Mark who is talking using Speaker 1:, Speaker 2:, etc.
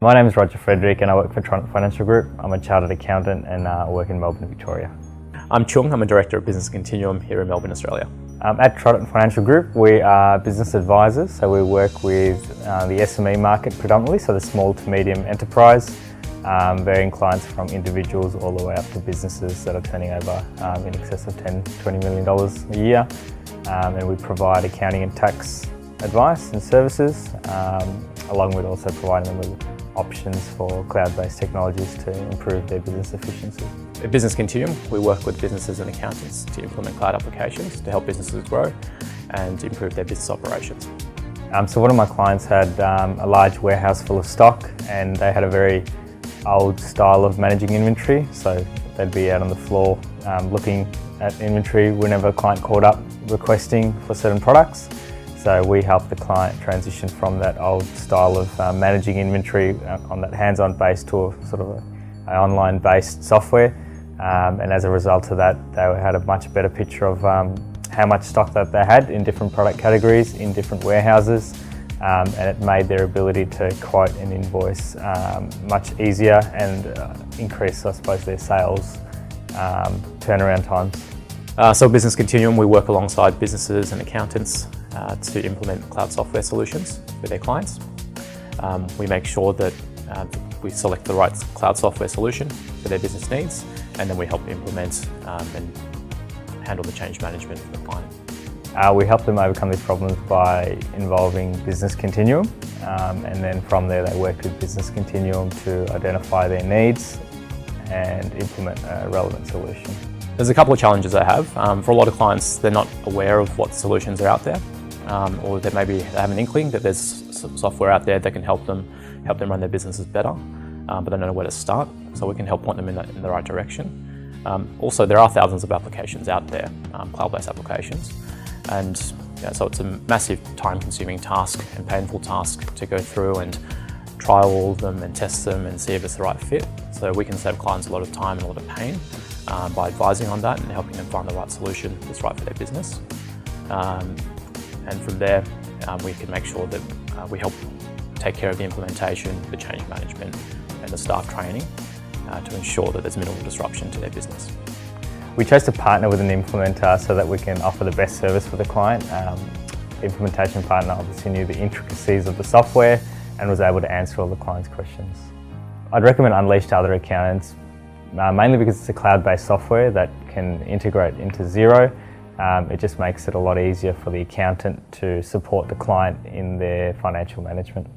Speaker 1: My name is Roger Frederick and I work for Trident Financial Group. I'm a chartered accountant and work in Melbourne, Victoria.
Speaker 2: I'm Chung, I'm a Director of Business Continuum here in Melbourne, Australia.
Speaker 1: At Trident Financial Group, we are business advisors, so we work with the SME market predominantly, so the small to medium enterprise, varying clients from individuals all the way up to businesses that are turning over in excess of $10–20 million a year. And we provide accounting and tax advice and services, along with also providing them with options for cloud-based technologies to improve their business efficiency.
Speaker 2: At Business Continuum, we work with businesses and accountants to implement cloud applications to help businesses grow and improve their business operations.
Speaker 1: So one of my clients had a large warehouse full of stock, and they had a very old style of managing inventory. So they'd be out on the floor looking at inventory whenever a client called up requesting for certain products. So we help the client transition from that old style of managing inventory on that hands-on base to a sort of an online-based software. And as a result of that, they had a much better picture of how much stock that they had in different product categories, in different warehouses, and it made their ability to quote and invoice much easier and increase, I suppose, their sales turnaround times.
Speaker 2: So at Business Continuum, we work alongside businesses and accountants to implement cloud software solutions for their clients. We make sure that we select the right cloud software solution for their business needs, and then we help implement and handle the change management for the client.
Speaker 1: We help them overcome these problems by involving Business Continuum, and then from there they work with Business Continuum to identify their needs and implement a relevant solution.
Speaker 2: There's a couple of challenges they have. For a lot of clients, they're not aware of what solutions are out there, or they have an inkling that there's software out there that can help them run their businesses better, but they don't know where to start. So we can help point them in the right direction. Also, there are thousands of applications out there, cloud-based applications, and so it's a massive time-consuming task and painful task to go through and try all of them and test them and see if it's the right fit. So we can save clients a lot of time and a lot of pain by advising on that and helping them find the right solution that's right for their business. And from there, we can make sure that we help take care of the implementation, the change management and the staff training to ensure that there's minimal disruption to their business.
Speaker 1: We chose to partner with an implementer so that we can offer the best service for the client. The implementation partner obviously knew the intricacies of the software and was able to answer all the client's questions. I'd recommend Unleash to other accountants, mainly because it's a cloud-based software that can integrate into Xero. It just makes it a lot easier for the accountant to support the client in their financial management.